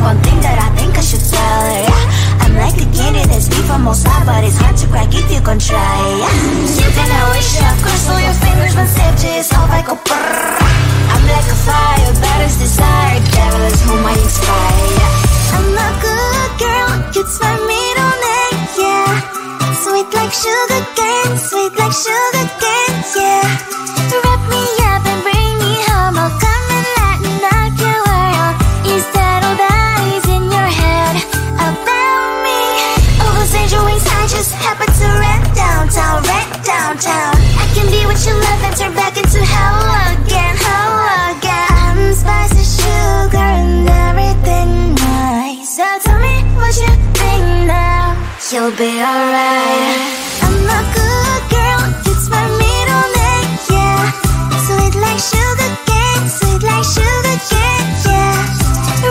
one thing that I think I should tell her, yeah. I'm like a candy that's deep from most high, but it's hard to crack if you can try, yeah. You can wish up, cross all your fingers when stitches off, I go brrrr. I'm like a fire, baddest desire, devil is whom I inspire, yeah. I'm a good girl, it's my middle name, yeah. Sweet like sugar cane, sweet like sugar cane, yeah. Wrap me up and bring me home, I'll come and lighten up your world. Is that all that is in your head about me? All those angel wings I just happen to rent downtown, I can be what you love and turn back into hell again, I'm spicy sugar and everything nice. So tell me what you think now, you'll be alright. I'm a good girl, it's my middle name, yeah. Sweet like sugar cane, sweet like sugar cane, yeah.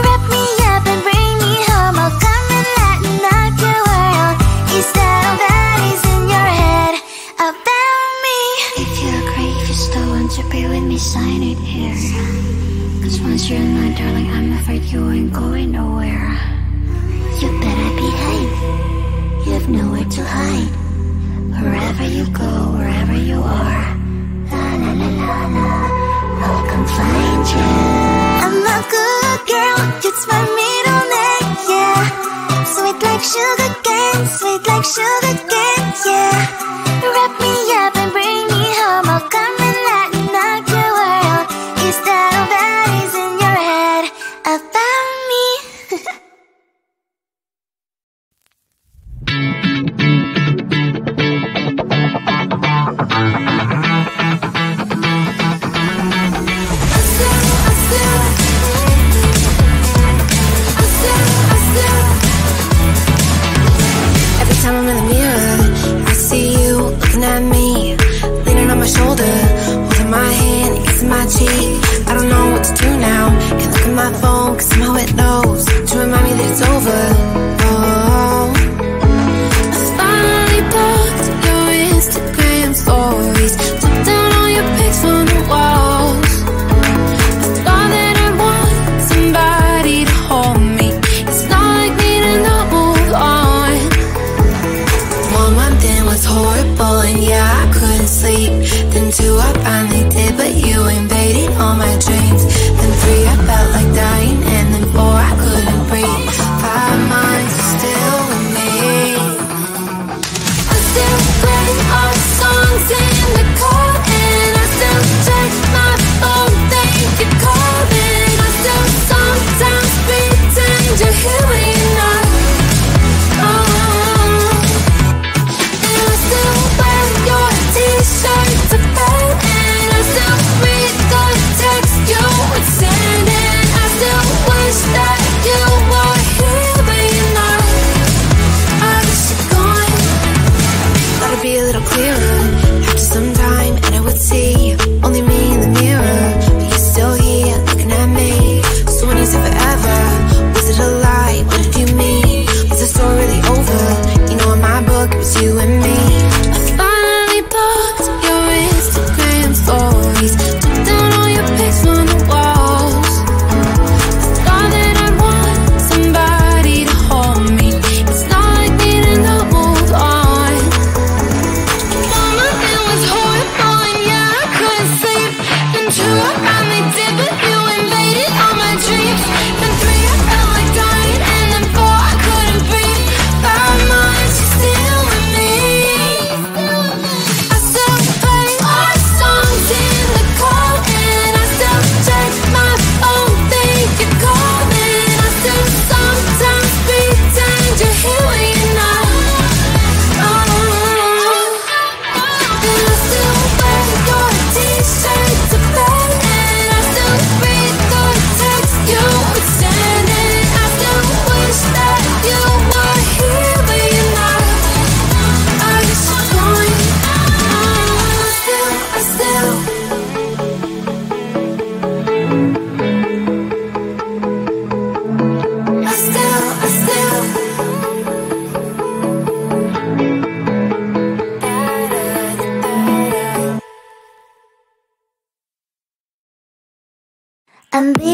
Wrap me up and bring me home, I'll come and lighten up your world. Is that all that is in your head about me? If you agree, if you still want to be with me, sign it here. Cause once you're in my darling, I'm afraid you ain't going nowhere. You better behave, you have nowhere to hide. Wherever you go, wherever you are, la la la la la, I'll come find you. I'm a good girl, it's my middle name, yeah. Sweet like sugar cane, sweet like sugar cane, yeah. Wrap me up and bring me home, I'll come and lighten up your world. Is that all that is in your head about me? Every time I'm in the mirror, I see you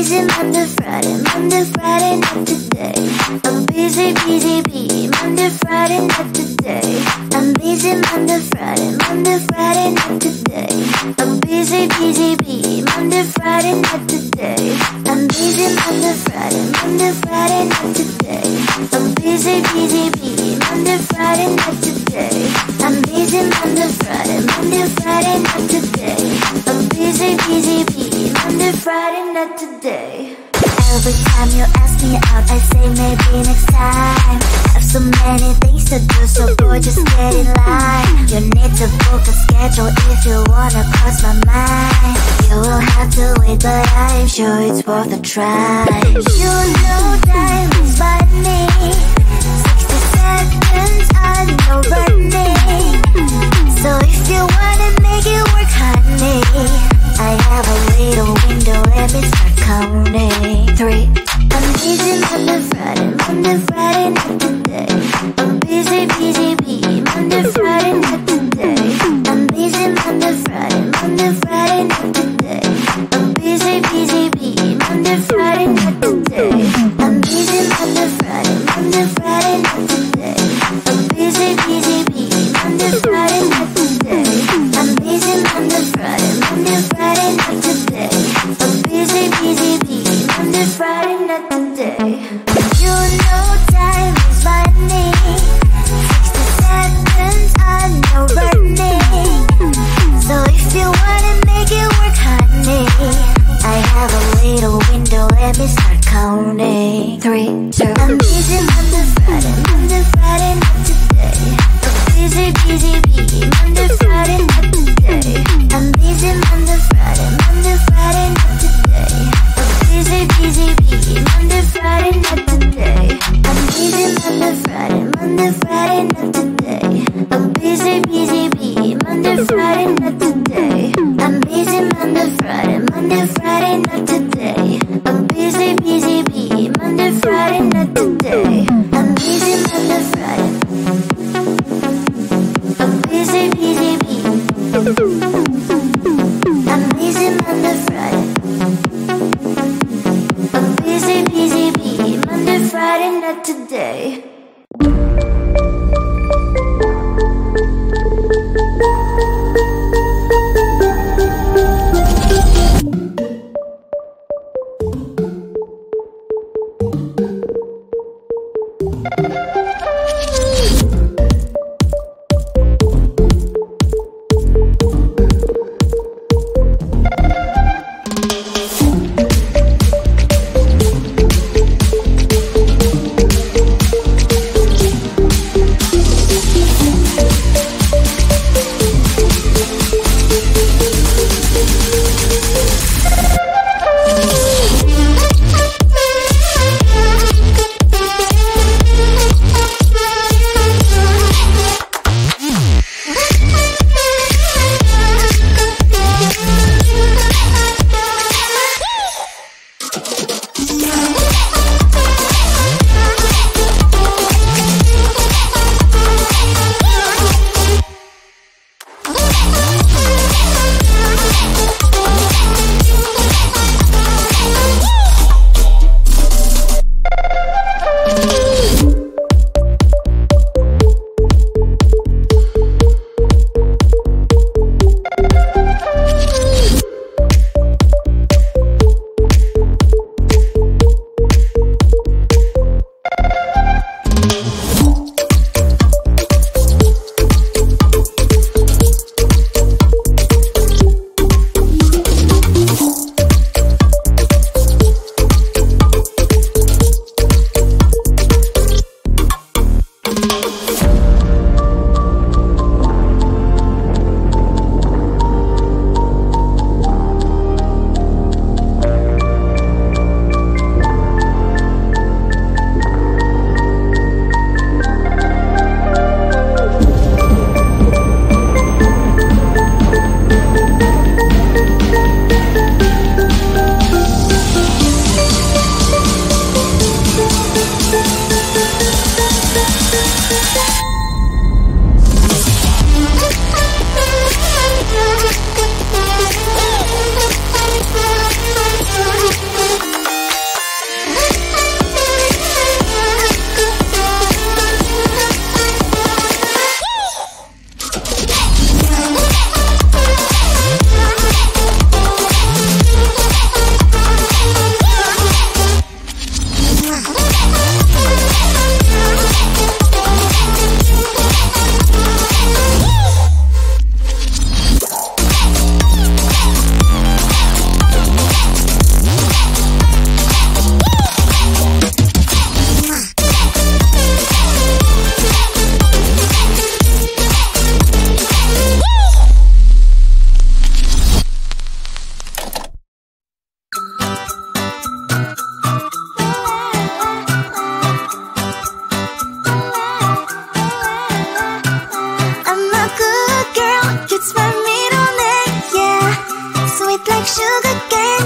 busy Monday, Friday, not today. I'm busy, bee, Monday, Friday, not today. I'm busy Monday, Friday, not today. I'm busy, bee, Monday, Friday, not today. I'm busy Monday, Friday, not today. I'm busy, bee, Monday, Friday, not today. I'm busy Monday, Friday, not today. I'm busy, bee, Monday, Friday, not today. Every time you ask me out, I say maybe next time. Have so many things to do, so boy, just get in line. You need to book a schedule if you wanna cross my mind. You will have to wait, but I'm sure it's worth a try. You know time is money. 60 seconds, I know running. So if you wanna make it work, honey, I have a little window, let me start counting. 3. I'm busy Monday, Friday, not today. I'm busy, bee, Monday, Friday, not today. I'm busy Monday, Friday, not today. I'm busy, bee, Monday, Friday, not today. I'm busy Monday, Friday, not today. I'm busy, bee, Monday, Friday, not today. I'm busy Monday, Friday, not today. I'm busy, bee, Monday, Friday, not today. You know time is money. 60 seconds, I know running. So if you wanna make it work, honey, I have a little window, let me start counting. 3, 2. I'm busy Monday, Friday, not today. I'm busy, bee, Monday, Friday, not today. I'm busy Monday, Friday, not today. I'm busy, bee, Monday, Friday, not today. I'm busy Monday, Friday, not today. I'm busy, bee, Monday, Friday, not today. I'm busy Monday, Friday, not today. I'm busy, bee, Monday, Friday, not today. I'm busy Monday, Friday. I'm busy, bee. I'm busy Monday, Friday. I'm busy, bee, Monday, Friday, not today.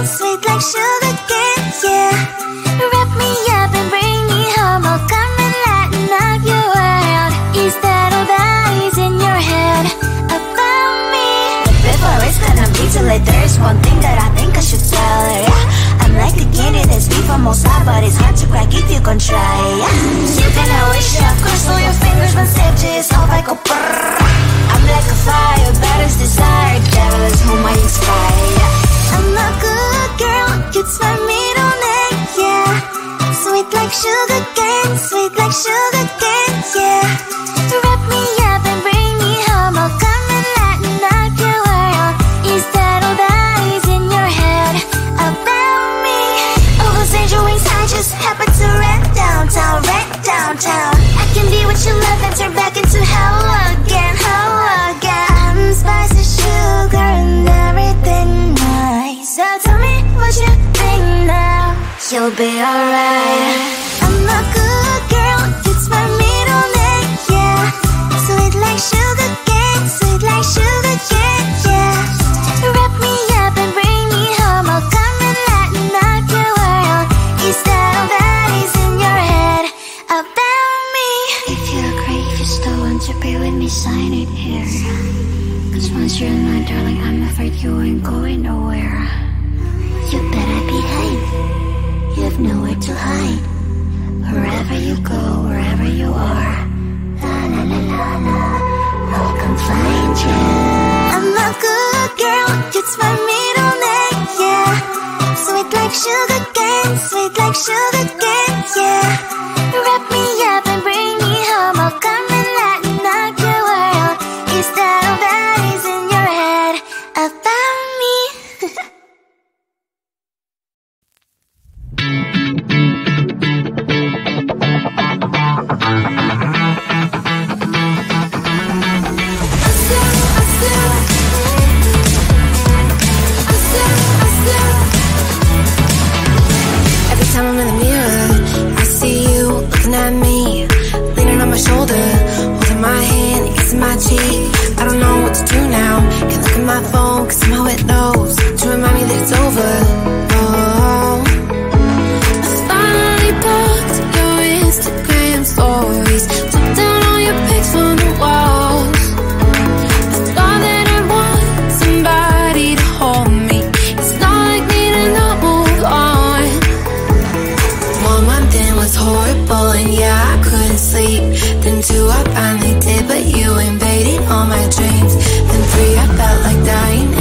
sweet like sugar cane, yeah. Wrap me up and bring me home, I'll come and lighten up your world. Is that all that is in your head about me? Before it's gonna be too late, there's one thing that I think I should tell her, yeah. I'm like a candy that's sweet from outside, but it's hard to crack if you can try, yeah. You can always shove crystal your fingers when stitches off I go brrrr. I'm like a fire, baddest desire, devil is whom I inspire, yeah. I'm a good girl, it's my middle name, yeah. Sweet like sugar cane, sweet like sugar cane, yeah. Wrap me up and bring me home, I'll come and lighten up your world. Is that all that is in your head about me? Oh, those angel wings, I just happen to rent downtown, rent downtown. I can be what you love and turn back into hell again, hell again. I'm spicy sugar and everything nice. So tell me what you think now, you'll be alright. I'm a good girl, it's my middle name, yeah. Sweet like sugar cane, sweet like sugar cane, yeah. Wrap me up and bring me home, I'll come and lighten up your world. Is that all that is in your head about me? If you agree, if you still want to be with me, sign it here. Cause once you're in my darling, I'm afraid you ain't going nowhere. You better behave, you have nowhere to hide. Wherever you go, wherever you are, la la la la la, I'll come find you. I'm a good girl, it's my middle name, yeah. Sweet like sugar cane, sweet like sugar cane, yeah. Wrap me up and bring me home, I'll come and lighten up your world. Is that all that is in your head about me? Every time I'm in the mirror, I see you looking at me, leaning on my shoulder, holding my hand, kissing my cheek. I don't know what to do now, can't look at my phone cause somehow it knows to remind me that it's over. Oh, I finally blocked your Instagram stories, took down all your pics from the walls. I thought that I'd want somebody to hold me, it's not like me to not move on. 1 month in was horrible and yeah, I couldn't sleep. Then 2 I finally did, but you invaded all my dreams. Then 3 I felt like dying